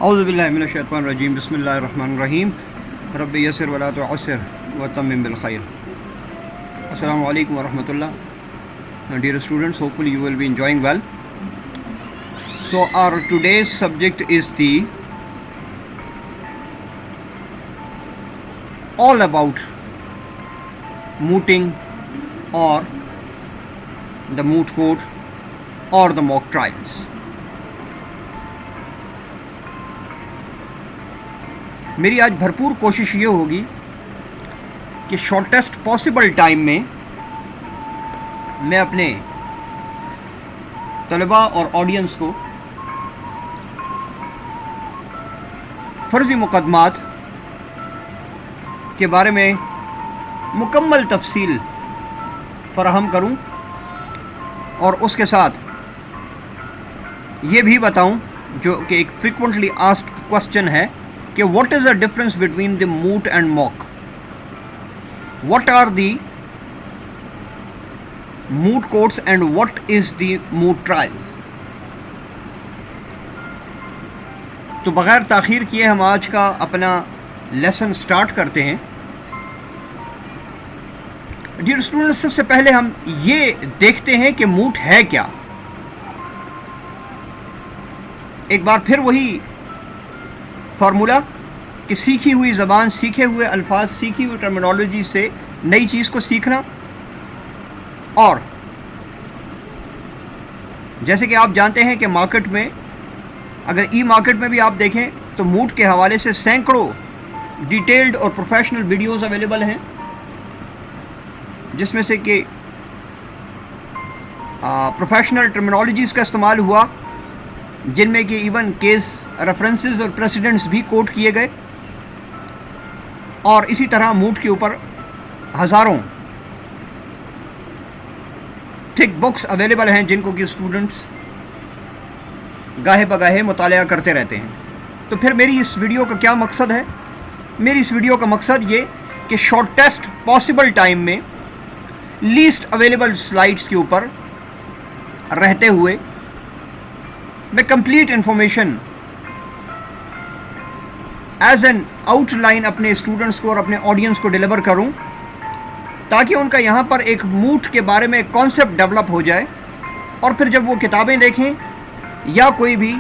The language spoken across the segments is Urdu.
اعوذ باللہ من الشیطان الرجیم بسم اللہ الرحمن الرحیم رب یسر ولا تعسر وتمم بالخیر. السلام علیکم ورحمۃ اللہ. Dear students, hopefully you will be enjoying well. So our today's subject is the all about mooting or the moot court or the mock trials. میری آج بھرپور کوشش یہ ہوگی کہ شارٹیسٹ پاسبل ٹائم میں میں اپنے طلباء اور آڈینس کو فرضی مقدمات کے بارے میں مکمل تفصیل فراہم کروں اور اس کے ساتھ یہ بھی بتاؤں جو کہ ایک فریکوینٹلی آسکڈ کوسچن ہے کہ what is the difference between the moot and mock? What are the moot courts and what is the moot trials? تو بغیر تاخیر کیے ہم آج کا اپنا لیسن سٹارٹ کرتے ہیں. ڈیئر اسٹوڈنٹس, سب سے پہلے ہم یہ دیکھتے ہیں کہ موٹ ہے کیا. ایک بار پھر وہی فارمولا کہ سیکھی ہوئی زبان, سیکھے ہوئے الفاظ, سیکھی ہوئی ٹرمینالوجی سے نئی چیز کو سیکھنا. اور جیسے کہ آپ جانتے ہیں کہ مارکیٹ میں, اگر ای مارکیٹ میں بھی آپ دیکھیں تو موٹ کے حوالے سے سینکڑوں ڈیٹیلڈ اور پروفیشنل ویڈیوز اویلیبل ہیں, جس میں سے کہ پروفیشنل ٹرمینالوجیز کا استعمال ہوا, جن میں کہ ایون کیس ریفرنسز اور پریسیڈنٹس بھی کوٹ کیے گئے. اور اسی طرح موٹ کے اوپر ہزاروں تھک بکس اویلیبل ہیں جن کو کہ اسٹوڈنٹس گاہے بگاہے مطالعہ کرتے رہتے ہیں. تو پھر میری اس ویڈیو کا کیا مقصد ہے؟ میری اس ویڈیو کا مقصد یہ کہ شارٹیسٹ پاسبل ٹائم میں لیسٹ اویلیبل سلائڈس کے اوپر رہتے ہوئے میں complete information as an out line اپنے اسٹوڈنٹس کو اور اپنے آڈینس کو ڈیلیور کروں, تاکہ ان کا یہاں پر ایک موٹ کے بارے میں ایک کانسیپٹ ڈیولپ ہو جائے, اور پھر جب وہ کتابیں دیکھیں یا کوئی بھی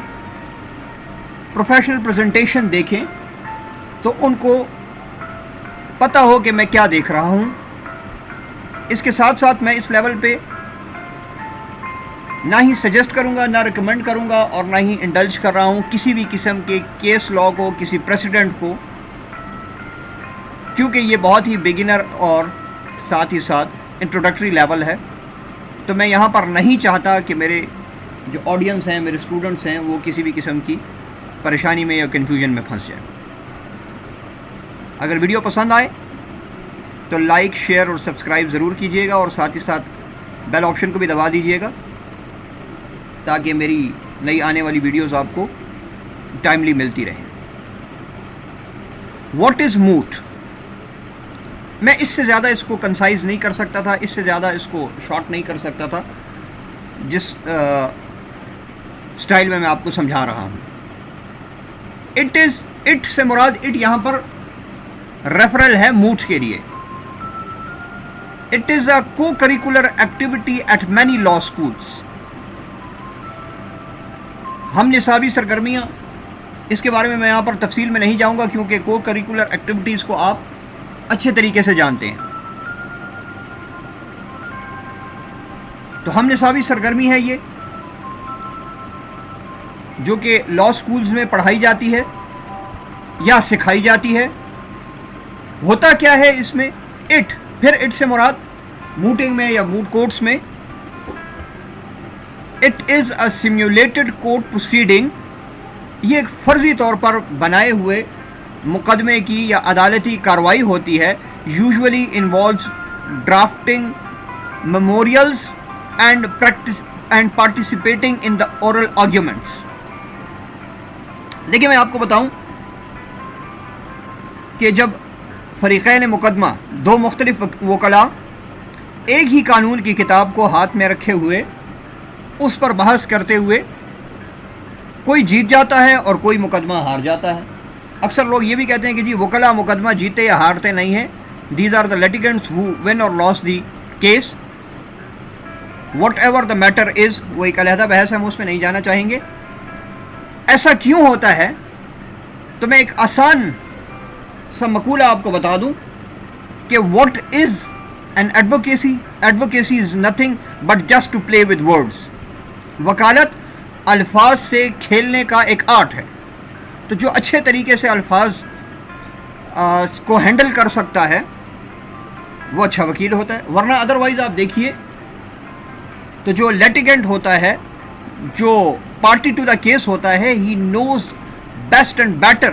پروفیشنل پریزنٹیشن دیکھیں تو ان کو پتہ ہو کہ میں کیا دیکھ رہا ہوں. اس کے ساتھ ساتھ میں اس لیول پہ نہ ہی سجیسٹ کروں گا, نہ ریکمینڈ کروں گا, اور نہ ہی انڈلج کر رہا ہوں کسی بھی قسم کے کیس لا کو, کسی پریسیڈنٹ کو, کیونکہ یہ بہت ہی بگنر اور ساتھ ہی ساتھ انٹروڈکٹری لیول ہے. تو میں یہاں پر نہیں چاہتا کہ میرے جو آڈینس ہیں, میرے اسٹوڈنٹس ہیں, وہ کسی بھی قسم کی پریشانی میں یا کنفیوژن میں پھنس جائیں. اگر ویڈیو پسند آئے تو لائک, شیئر اور سبسکرائب ضرور کیجیے گا, اور ساتھ ہی ساتھ بیل آپشن کو بھی دبا دیجیے گا, تاکہ میری نئی آنے والی ویڈیوز آپ کو ٹائملی ملتی رہیں. واٹ از موٹ؟ میں اس سے زیادہ اس کو کنسائز نہیں کر سکتا تھا, اس سے زیادہ اس کو شارٹ نہیں کر سکتا تھا جس سٹائل میں آپ کو سمجھا رہا ہوں. اٹ سے مراد, اٹ یہاں پر ریفرل ہے موٹ کے لیے. It is a co-curricular activity at many law schools. ہم نصابی سرگرمیاں, اس کے بارے میں یہاں پر تفصیل میں نہیں جاؤں گا, کیونکہ کو کریکولر ایکٹیویٹیز کو آپ اچھے طریقے سے جانتے ہیں. تو ہم نصابی سرگرمی ہے یہ, جو کہ لا اسکولز میں پڑھائی جاتی ہے یا سکھائی جاتی ہے. ہوتا کیا ہے اس میں؟ اٹ. پھر اٹ سے مراد موٹنگ میں یا موٹ کورٹس میں, it is a simulated court proceeding. یہ ایک فرضی طور پر بنائے ہوئے مقدمے کی یا عدالتی کارروائی ہوتی ہے. Usually involves drafting memorials and participating in the oral arguments. لیکن میں آپ کو بتاؤں کہ جب فریقین مقدمہ, دو مختلف وکلاء ایک ہی قانون کی کتاب کو ہاتھ میں رکھے ہوئے اس پر بحث کرتے ہوئے کوئی جیت جاتا ہے اور کوئی مقدمہ ہار جاتا ہے. اکثر لوگ یہ بھی کہتے ہیں کہ جی وکلا مقدمہ جیتے یا ہارتے نہیں ہیں. These are the litigants who win or lost the case. Whatever the matter is, وہ ایک علیحدہ بحث ہے، ہم اس میں نہیں جانا چاہیں گے. ایسا کیوں ہوتا ہے؟ تو میں ایک آسان سا مقولہ آپ کو بتا دوں کہ what is an advocacy. Advocacy is nothing but just to play with words. وکالت الفاظ سے کھیلنے کا ایک آرٹ ہے. تو جو اچھے طریقے سے الفاظ کو ہینڈل کر سکتا ہے وہ اچھا وکیل ہوتا ہے. ورنہ ادروائز آپ دیکھیے تو جو لیٹیگنٹ ہوتا ہے، جو پارٹی ٹو دا کیس ہوتا ہے، he knows best and better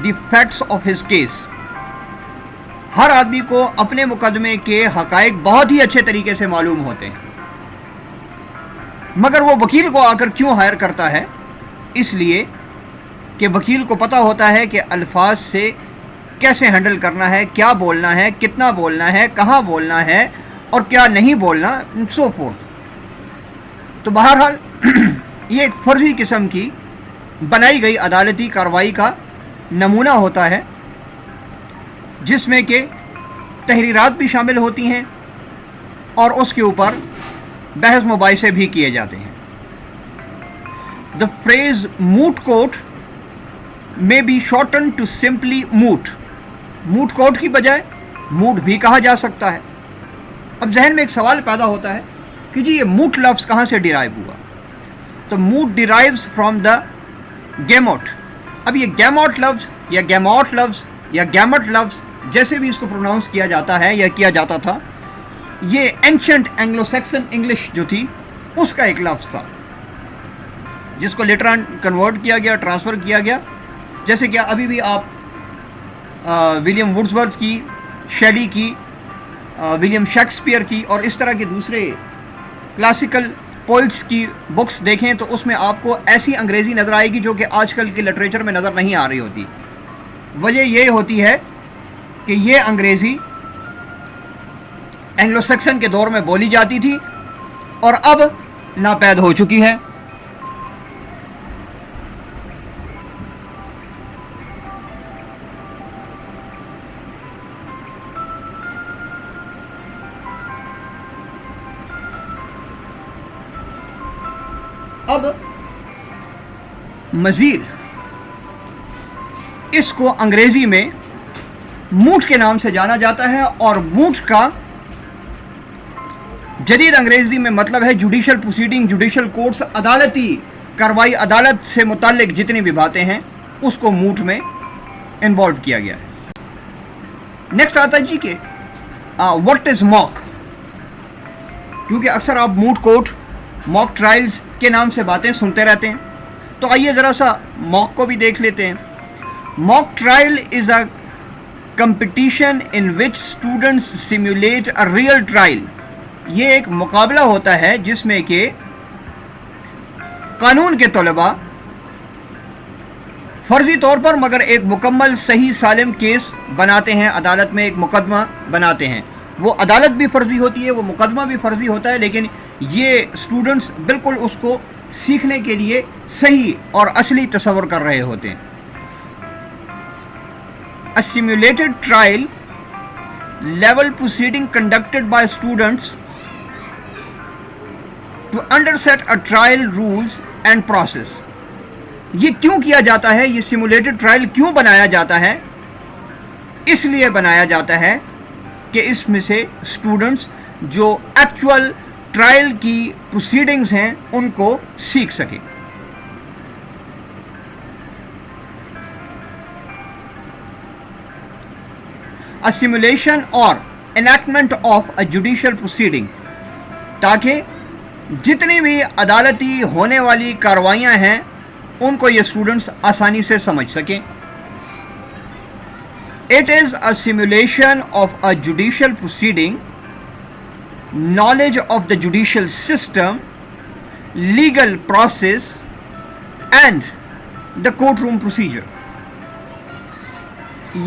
the facts of his case. ہر آدمی کو اپنے مقدمے کے حقائق بہت ہی اچھے طریقے سے معلوم ہوتے ہیں، مگر وہ وکیل کو آ کر کیوں ہائر کرتا ہے؟ اس لیے کہ وکیل کو پتہ ہوتا ہے کہ الفاظ سے کیسے ہینڈل کرنا ہے، کیا بولنا ہے، کتنا بولنا ہے، کہاں بولنا ہے اور کیا نہیں بولنا، سو فورتھ. تو بہرحال یہ ایک فرضی قسم کی بنائی گئی عدالتی کارروائی کا نمونہ ہوتا ہے، جس میں کہ تحریرات بھی شامل ہوتی ہیں اور اس کے اوپر بحث مباحثے بھی کیے جاتے ہیں. The phrase moot court may be shortened to simply moot. moot court کی بجائے موٹ بھی کہا جا سکتا ہے. اب ذہن میں ایک سوال پیدا ہوتا ہے کہ جی یہ موٹ لفظ کہاں سے ڈیرائیو ہوا؟ تو موٹ ڈیرائیوز فرام دا گیموٹ. اب یہ گیموٹ لفظ یا گیموٹ لفظ یا گیمٹ لفظ جیسے بھی اس کو پروناؤنس کیا جاتا ہے یا کیا جاتا تھا، یہ اینشنٹ اینگلو سیکسن انگلش جو تھی اس کا ایک لفظ تھا جس کو لیٹر آن کنورٹ کیا گیا، ٹرانسفر کیا گیا. جیسے کہ ابھی بھی آپ ولیم وڈزورتھ کی، شیلی کی، ولیم شیکسپیئر کی اور اس طرح کے دوسرے کلاسیکل پوئٹس کی بکس دیکھیں تو اس میں آپ کو ایسی انگریزی نظر آئے گی جو کہ آج کل کے لٹریچر میں نظر نہیں آ رہی ہوتی. وجہ یہ ہوتی ہے کہ یہ انگریزی اینگلو سیکسن کے دور میں بولی جاتی تھی اور اب ناپید ہو چکی ہے. اب مزید اس کو انگریزی میں موٹ کے نام سے جانا جاتا ہے اور موٹ کا جدید انگریزی میں مطلب ہے جوڈیشل پروسیڈنگ، جوڈیشل کورٹس، عدالتی کارروائی، عدالت سے متعلق جتنی بھی باتیں ہیں اس کو موٹ میں انوالو کیا گیا ہے. نیکسٹ آتا ہے جی کہ واٹ از موک. کیونکہ اکثر آپ موٹ کورٹ، موک ٹرائلز کے نام سے باتیں سنتے رہتے ہیں، تو آئیے ذرا سا موک کو بھی دیکھ لیتے ہیں. Mock trial is a competition in which students simulate a real trial. یہ ایک مقابلہ ہوتا ہے جس میں کہ قانون کے طلباء فرضی طور پر مگر ایک مکمل صحیح سالم کیس بناتے ہیں، عدالت میں ایک مقدمہ بناتے ہیں. وہ عدالت بھی فرضی ہوتی ہے، وہ مقدمہ بھی فرضی ہوتا ہے، لیکن یہ اسٹوڈنٹس بالکل اس کو سیکھنے کے لیے صحیح اور اصلی تصور کر رہے ہوتے ہیں. A simulated trial level proceeding conducted by students to underset a trial rules and process. یہ کیوں کیا جاتا ہے؟ یہ سیمولیٹڈ ٹرائل کیوں بنایا جاتا ہے؟ اس لیے بنایا جاتا ہے کہ اس میں سے اسٹوڈنٹس جو ایکچوئل ٹرائل کی پروسیڈنگز ہیں ان کو سیکھ سکیں. A simulation or enactment of a judicial proceeding، تاکہ جتنی بھی عدالتی ہونے والی کارروائیاں ہیں ان کو یہ اسٹوڈنٹس آسانی سے سمجھ سکیں. It is a simulation of a judicial proceeding, knowledge of the judicial system, legal process and the courtroom procedure.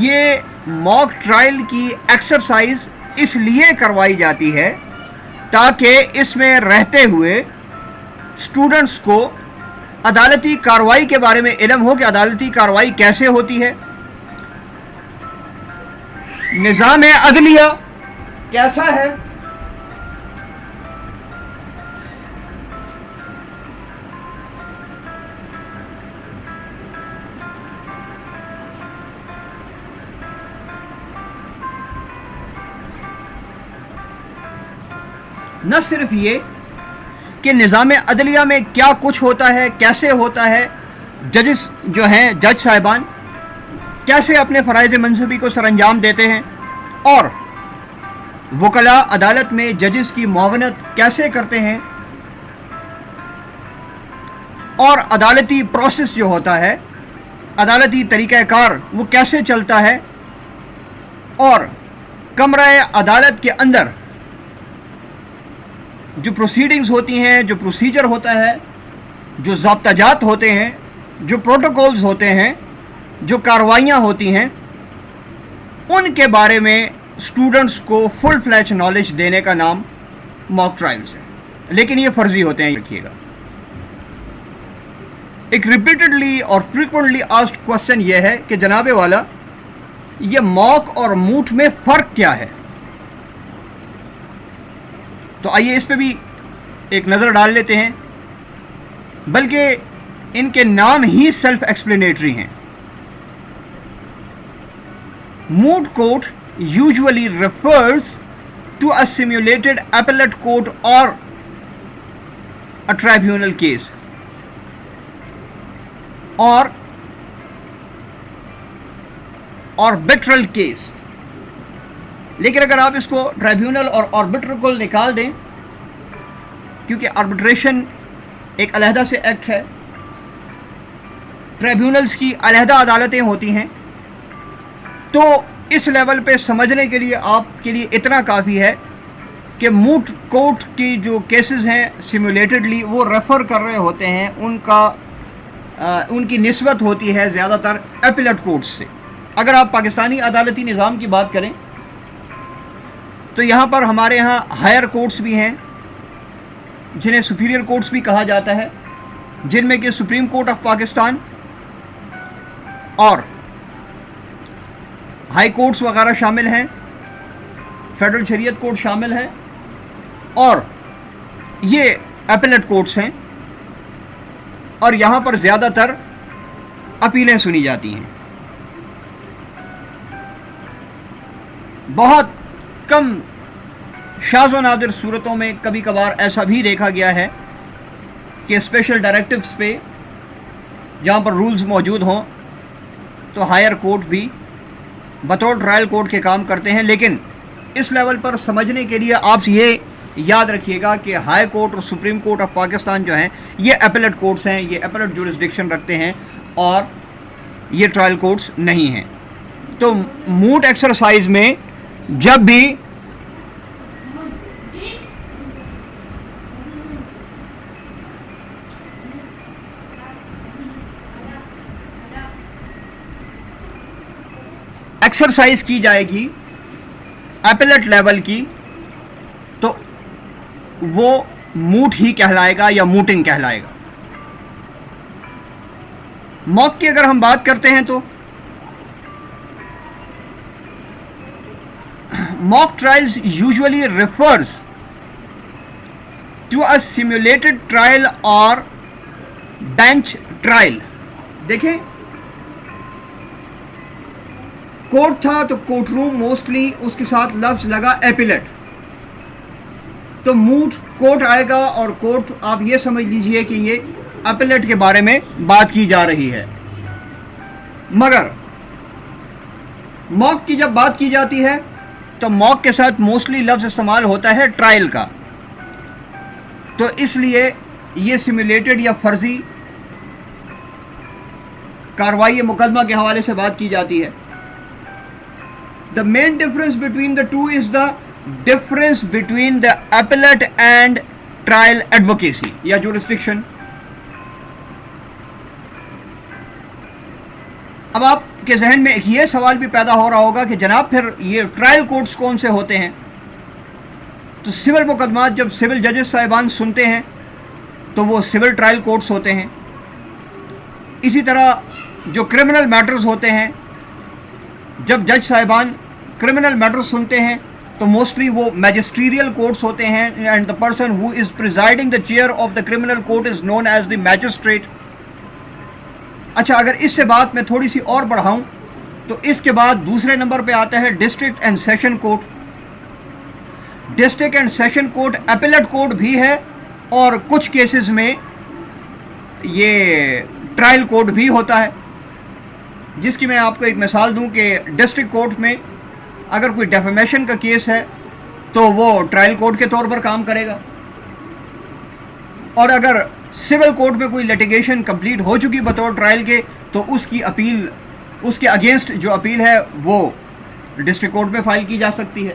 یہ موک ٹرائل کی ایکسرسائز اس لیے کروائی جاتی ہے تاکہ اس میں رہتے ہوئے اسٹوڈنٹس کو عدالتی کارروائی کے بارے میں علم ہو کہ عدالتی کارروائی کیسے ہوتی ہے، نظام عدلیہ کیسا ہے، نہ صرف یہ کہ نظام عدلیہ میں کیا کچھ ہوتا ہے، کیسے ہوتا ہے، ججز جو ہیں، جج صاحبان کیسے اپنے فرائض منصبی کو سر انجام دیتے ہیں، اور وکلاء عدالت میں ججز کی معاونت کیسے کرتے ہیں، اور عدالتی پروسیس جو ہوتا ہے، عدالتی طریقہ کار وہ کیسے چلتا ہے، اور کمرہ عدالت کے اندر جو پروسیڈنگز ہوتی ہیں، جو پروسیجر ہوتا ہے، جو ضابطہ جات ہوتے ہیں، جو پروٹوکولز ہوتے ہیں، جو کارروائیاں ہوتی ہیں، ان کے بارے میں اسٹوڈنٹس کو فل فلیج نالج دینے کا نام موک ٹرائلز ہے، لیکن یہ فرضی ہوتے ہیں، رکھیے گا۔ ایک ریپیٹڈلی اور فریکوینٹلی آسکڈ کوشچن یہ ہے کہ جناب والا یہ موک اور موٹ میں فرق کیا ہے؟ تو آئیے اس پہ بھی ایک نظر ڈال لیتے ہیں، بلکہ ان کے نام ہی سیلف ایکسپلینیٹری ہیں۔ موٹ court usually refers to a simulated appellate court or a tribunal case or arbitral case، لیکن اگر آپ اس کو ٹرائبیونل اور آربٹر کو نکال دیں، کیونکہ آربٹریشن ایک علیحدہ سے ایکٹ ہے، ٹرائبیونلز کی علیحدہ عدالتیں ہوتی ہیں، تو اس لیول پہ سمجھنے کے لیے آپ کے لیے اتنا کافی ہے کہ موٹ کورٹ کی جو کیسز ہیں سیمولیٹڈلی وہ ریفر کر رہے ہوتے ہیں، ان کی نسبت ہوتی ہے زیادہ تر ایپیلیٹ کورٹس سے۔ اگر آپ پاکستانی عدالتی نظام کی بات کریں تو یہاں پر ہمارے ہاں ہائر کورٹس بھی ہیں، جنہیں سپیریئر کورٹس بھی کہا جاتا ہے، جن میں کہ سپریم کورٹ آف پاکستان اور ہائی کورٹس وغیرہ شامل ہیں، فیڈرل شریعت کورٹ شامل ہیں، اور یہ ایپیلیٹ کورٹس ہیں، اور یہاں پر زیادہ تر اپیلیں سنی جاتی ہیں۔ بہت کم شاذ و نادر صورتوں میں کبھی کبھار ایسا بھی دیکھا گیا ہے کہ اسپیشل ڈائریکٹیوز پہ جہاں پر رولز موجود ہوں تو ہائر کورٹ بھی بطور ٹرائل کورٹ کے کام کرتے ہیں، لیکن اس لیول پر سمجھنے کے لیے آپ یہ یاد رکھیے گا کہ ہائی کورٹ اور سپریم کورٹ آف پاکستان جو ہیں یہ ایپیلیٹ کورٹس ہیں، یہ ایپیلیٹ جورسڈکشن رکھتے ہیں، اور یہ ٹرائل کورٹس نہیں ہیں۔ تو موٹ ایکسرسائز میں جب بھی ایکسرسائز کی جائے گی ایپیلیٹ لیول کی تو وہ موٹ ہی کہلائے گا یا موٹنگ کہلائے گا۔ موک کی اگر ہم بات کرتے ہیں تو mock trials usually refers to a simulated trial اور بینچ ٹرائل۔ دیکھیں کورٹ تھا تو کورٹ روم موسٹلی اس کے ساتھ لفظ لگا ایپیلیٹ، تو موٹ کورٹ آئے گا، اور کورٹ آپ یہ سمجھ لیجئے کہ یہ ایپیلیٹ کے بارے میں بات کی جا رہی ہے۔ مگر موک کی جب بات کی جاتی ہے تو موک کے ساتھ موسٹلی لفظ استعمال ہوتا ہے ٹرائل کا، تو اس لیے یہ سیمولیٹڈ یا فرضی کارروائی مقدمہ کے حوالے سے بات کی جاتی ہے۔ The main difference between the two is the difference between the appellate and trial advocacy یا jurisdiction۔ اب آپ کے ذہن میں ایک یہ سوال بھی پیدا ہو رہا ہوگا کہ جناب پھر یہ ٹرائل کورٹس کون سے ہوتے ہیں؟ تو سول مقدمات جب سول ججز صاحبان سنتے ہیں تو وہ سول ٹرائل کورٹس ہوتے ہیں، اسی طرح جو کرمنل میٹرز ہوتے ہیں، جب جج صاحبان کرمنل میٹرز سنتے ہیں تو موسٹلی وہ میجسٹریل کورٹس ہوتے ہیں، and the person who is presiding the chair of the criminal court is known as the magistrate. اچھا، اگر اس سے بات میں تھوڑی سی اور بڑھاؤں تو اس کے بعد دوسرے نمبر پہ آتا ہے district and session court. District and session court appellate court بھی ہے، اور کچھ کیسز میں یہ ٹرائل کورٹ بھی ہوتا ہے، جس کی میں آپ کو ایک مثال دوں کہ ڈسٹرکٹ کورٹ میں اگر کوئی ڈیفیمیشن کا کیس ہے تو وہ ٹرائل کورٹ کے طور پر کام کرے گا، اور اگر سول کورٹ میں کوئی لیٹیگیشن کمپلیٹ ہو چکی بطور ٹرائل کے تو اس کی اپیل، اس کے اگینسٹ جو اپیل ہے وہ ڈسٹرکٹ کورٹ میں فائل کی جا سکتی ہے.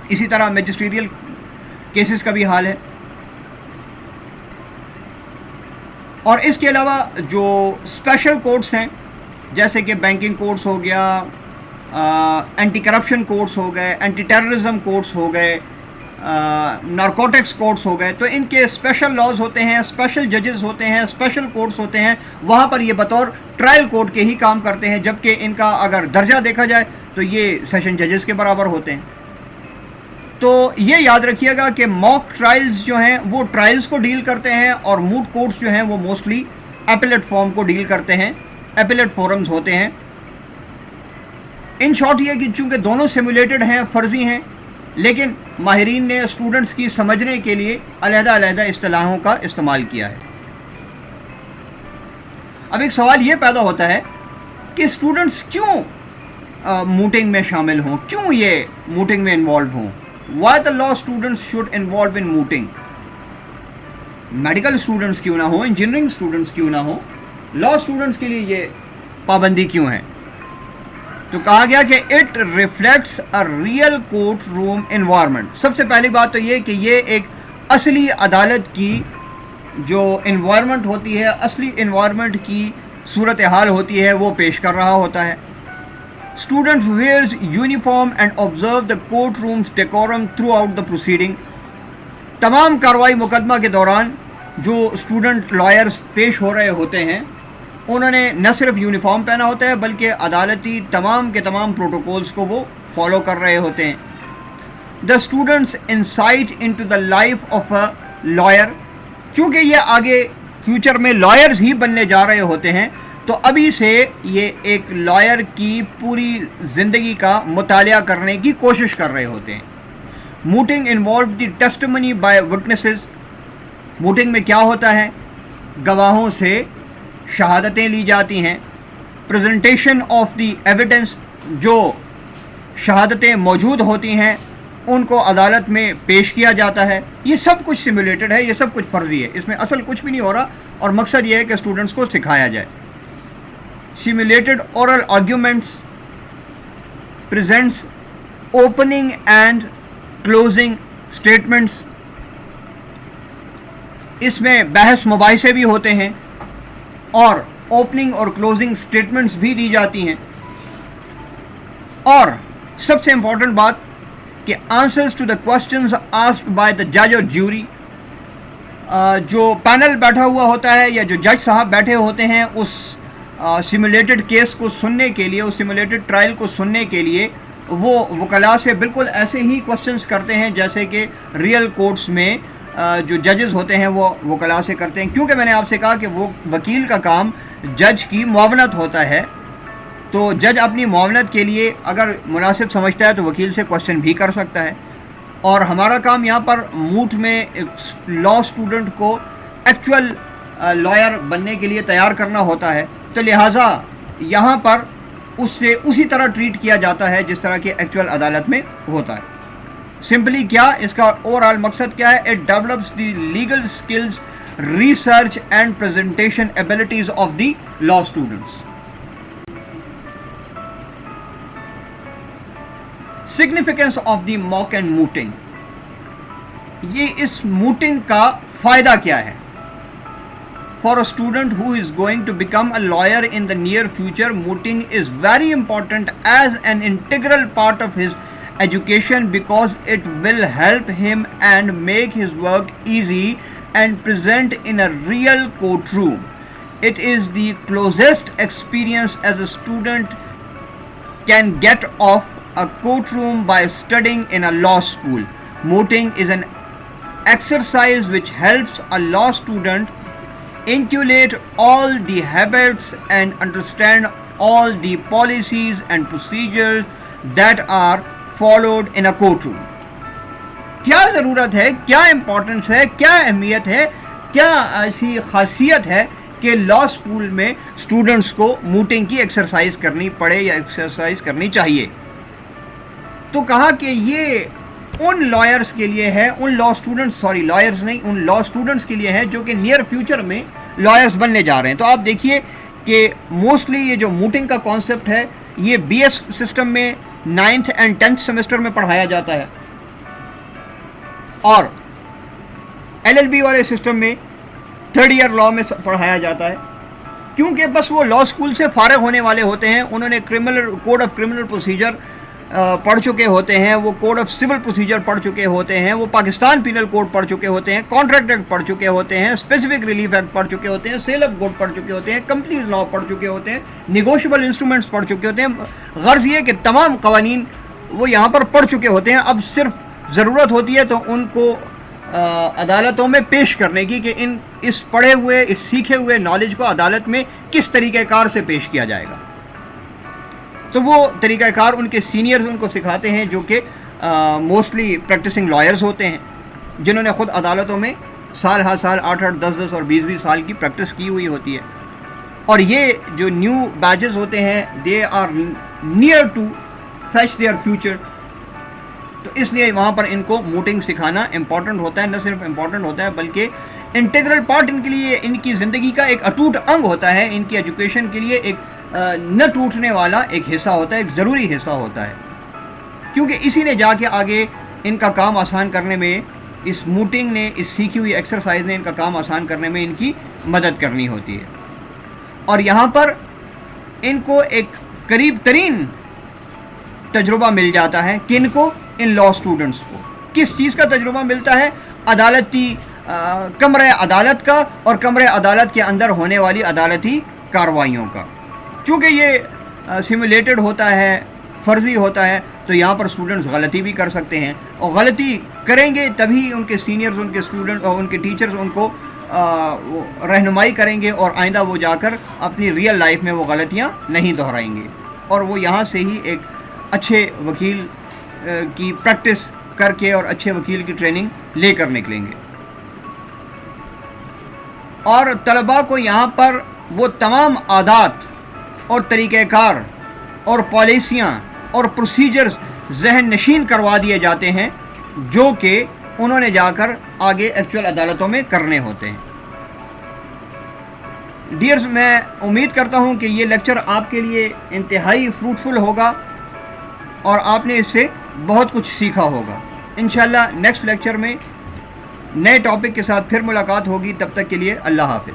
اسی طرح میجسٹریل کیسز کا بھی حال ہے. اور اس کے علاوہ جو اسپیشل کورٹس ہیں جیسے کہ بینکنگ کورٹس ہو گیا، اینٹی کرپشن کورٹس ہو گئے، اینٹی ٹیررزم کورٹس ہو گئے، نارکوٹکس کورٹس ہو گئے، تو ان کے اسپیشل لاز ہوتے ہیں، اسپیشل ججز ہوتے ہیں، اسپیشل کورٹس ہوتے ہیں. وہاں پر یہ بطور ٹرائل کورٹ کے ہی کام کرتے ہیں، جبکہ ان کا اگر درجہ دیکھا جائے تو یہ سیشن ججز کے برابر ہوتے ہیں. تو یہ یاد رکھیے گا کہ موک ٹرائلز جو ہیں وہ ٹرائلز کو ڈیل کرتے ہیں، اور موٹ کورٹس جو ہیں وہ موسٹلی اپیلیٹ فارم کو ڈیل کرتے ہیں، اپیلیٹ فورمز ہوتے ہیں. ان شارٹ یہ کہ چونکہ دونوں سیمولیٹڈ ہیں، فرضی ہیں، لیکن ماہرین نے اسٹوڈنٹس کی سمجھنے کے لیے علیحدہ علیحدہ اصطلاحوں کا استعمال کیا ہے. اب ایک سوال یہ پیدا ہوتا ہے کہ اسٹوڈنٹس کیوں موٹنگ میں شامل ہوں، کیوں یہ موٹنگ میں انوالو ہوں. Why the law students should involve in mooting؟ Medical students کیوں نہ ہوں، انجینئرنگ اسٹوڈنٹس کیوں نہ ہوں، لا اسٹوڈنٹس کے لیے یہ پابندی کیوں ہے؟ تو کہا گیا کہ it reflects a real courtroom environment. سب سے پہلی بات تو یہ کہ یہ ایک اصلی عدالت کی جو انوائرمنٹ ہوتی ہے، اصلی انوائرمنٹ کی صورتحال ہوتی ہے، وہ پیش کر رہا ہوتا ہے. Student wears uniform and observe the courtroom's decorum throughout the proceeding. تمام کارروائی مقدمہ کے دوران جو اسٹوڈنٹ لائرز پیش ہو رہے ہوتے ہیں انہوں نے نہ صرف یونیفارم پہنا ہوتا ہے بلکہ عدالتی تمام کے تمام پروٹوکولز کو وہ فالو کر رہے ہوتے ہیں. The students insight into the life of a lawyer. چونکہ یہ آگے فیوچر میں لائرز ہی بننے جا رہے ہوتے ہیں تو ابھی سے یہ ایک لائر کی پوری زندگی کا مطالعہ کرنے کی کوشش کر رہے ہوتے ہیں. Mooting involve the testimony by witnesses. Mooting میں کیا ہوتا ہے؟ گواہوں سے شہادتیں لی جاتی ہیں. پریزنٹیشن آف دی ایویڈنس، جو شہادتیں موجود ہوتی ہیں ان کو عدالت میں پیش کیا جاتا ہے. یہ سب کچھ سیمولیٹڈ ہے، یہ سب کچھ فرضی ہے، اس میں اصل کچھ بھی نہیں ہو رہا، اور مقصد یہ ہے کہ اسٹوڈنٹس کو سکھایا جائے. Simulated oral arguments presents opening and closing statements. اس میں بحث مباحثے بھی ہوتے ہیں اور اوپننگ اور کلوزنگ سٹیٹمنٹس بھی دی جاتی ہیں. اور سب سے امپورٹنٹ بات کہ answers to the questions asked by the جج اور جیوری. جو پینل بیٹھا ہوا ہوتا ہے یا جو جج صاحب بیٹھے ہوتے ہیں اس سیمولیٹڈ کیس کو سننے کے لیے، اس سیمولیٹڈ ٹرائل کو سننے کے لیے وہ وکلاء سے بالکل ایسے ہی کوسچنز کرتے ہیں جیسے کہ ریئل کورٹس میں جو ججز ہوتے ہیں وہ وکلاء سے کرتے ہیں. کیونکہ میں نے آپ سے کہا کہ وہ وکیل کا کام جج کی معاونت ہوتا ہے، تو جج اپنی معاونت کے لیے اگر مناسب سمجھتا ہے تو وکیل سے کوسچن بھی کر سکتا ہے. اور ہمارا کام یہاں پر موٹ میں لا اسٹوڈنٹ کو ایکچوئل لائر بننے کے لیے تیار کرنا ہوتا ہے، تو لہٰذا یہاں پر اس سے اسی طرح ٹریٹ کیا جاتا ہے جس طرح کہ ایکچوئل عدالت میں ہوتا ہے. سمپلی کیا اس کا اوور آل مقصد کیا ہے؟ It develops the legal skills, research and presentation abilities of the law students. Significance of the mock and mooting. یہ اس موٹنگ کا فائدہ کیا ہے؟ For a student who is going to become a lawyer in the near future, mooting is very important as an integral part of his education because it will help him and make his work easy and present in a real courtroom. It is the closest experience as a student can get of a courtroom by studying in a law school. Mooting is an exercise which helps a law student inculcate all the habits and understand all the policies and procedures that are followed in a courtroom. کیا ضرورت ہے, کیا امپورٹنس ہے, کیا اہمیت ہے, کیا ایسی خاصیت ہے کہ لا اسکول میں اسٹوڈنٹس کو موٹنگ کی ایکسرسائز کرنی پڑے یا ایکسرسائز کرنی چاہیے. تو کہا کہ یہ ان لائرس کے لیے ہے, ان لا اسٹوڈنٹس, سوری لائرس نہیں, ان لا اسٹوڈنٹس کے لیے ہے جو کہ نیئر فیوچر میں لائرس بننے جا رہے ہیں. تو آپ دیکھیے کہ موسٹلی یہ جو موٹنگ کا کانسیپٹ ہے یہ بی ایس سسٹم میں 9th اینڈ 10th سیمسٹر میں پڑھایا جاتا ہے, اور ایل ایل بی والے سسٹم میں 3rd ایئر لا میں پڑھایا جاتا ہے. کیونکہ بس وہ لا اسکول سے فارغ ہونے والے ہوتے ہیں, انہوں نے کوڈ آف کرمنل پروسیجر پڑھ چکے ہوتے ہیں, وہ کوڈ آف سول پروسیجر پڑھ چکے ہوتے ہیں, وہ پاکستان پینل کوڈ پڑھ چکے ہوتے ہیں, کانٹریکٹ ایکٹ پڑھ چکے ہوتے ہیں, اسپیسیفک ریلیف ایکٹ پڑھ چکے ہوتے ہیں, سیل آف گڈ پڑھ چکے ہوتے ہیں, کمپنیز لا پڑھ چکے ہوتے ہیں, نیگوشیبل انسٹرومنٹس پڑھ چکے ہوتے ہیں. غرض یہ کہ تمام قوانین وہ یہاں پر پڑھ چکے ہوتے ہیں. اب صرف ضرورت ہوتی ہے تو ان کو عدالتوں میں پیش کرنے کی کہ اس پڑھے ہوئے, اس سیکھے ہوئے نالج کو عدالت میں کس طریقہ کار سے پیش کیا جائے گا. تو وہ طریقہ کار ان کے سینئرز ان کو سکھاتے ہیں جو کہ موسٹلی پریکٹسنگ لائرز ہوتے ہیں, جنہوں نے خود عدالتوں میں سال ہر سال 8-8, 10-10 اور 20-20 سال کی پریکٹس کی ہوئی ہوتی ہے. اور یہ جو نیو بیچز ہوتے ہیں they are near to fetch their future. تو اس لیے وہاں پر ان کو موٹنگ سکھانا امپورٹنٹ ہوتا ہے. نہ صرف امپورٹنٹ ہوتا ہے بلکہ انٹیگرل پارٹ ان کے لیے, ان کی زندگی کا ایک اٹوٹ انگ ہوتا ہے, ان کی ایجوکیشن کے لیے ایک نہ ٹوٹنے والا ایک حصہ ہوتا ہے, ایک ضروری حصہ ہوتا ہے. کیونکہ اسی نے جا کے آگے ان کا کام آسان کرنے میں, اس موٹنگ نے, اس سیکھی ہوئی ایکسرسائز نے ان کا کام آسان کرنے میں ان کی مدد کرنی ہوتی ہے. اور یہاں پر ان کو ایک قریب ترین تجربہ مل جاتا ہے. کن کو؟ ان لا اسٹوڈنٹس کو. کس چیز کا تجربہ ملتا ہے؟ عدالتی کمرہ عدالت کا, اور کمرہ عدالت کے اندر ہونے والی عدالتی کارروائیوں کا. چونکہ یہ سیمولیٹڈ ہوتا ہے, فرضی ہوتا ہے, تو یہاں پر اسٹوڈنٹس غلطی بھی کر سکتے ہیں, اور غلطی کریں گے تبھی ان کے سینئرز, ان کے اسٹوڈنٹ اور ان کے ٹیچرز ان کو رہنمائی کریں گے, اور آئندہ وہ جا کر اپنی ریئل لائف میں وہ غلطیاں نہیں دہرائیں گے, اور وہ یہاں سے ہی ایک اچھے وکیل کی پریکٹس کر کے اور اچھے وکیل کی ٹریننگ لے کر نکلیں گے. اور طلباء کو یہاں پر وہ تمام عادات اور طریقہ کار اور پالیسیاں اور پروسیجرز ذہن نشین کروا دیے جاتے ہیں جو کہ انہوں نے جا کر آگے ایکچوئل عدالتوں میں کرنے ہوتے ہیں. ڈیئرز, میں امید کرتا ہوں کہ یہ لیکچر آپ کے لیے انتہائی فروٹفل ہوگا اور آپ نے اس سے بہت کچھ سیکھا ہوگا. انشاءاللہ نیکسٹ لیکچر میں نئے ٹاپک کے ساتھ پھر ملاقات ہوگی. تب تک کے لیے اللہ حافظ.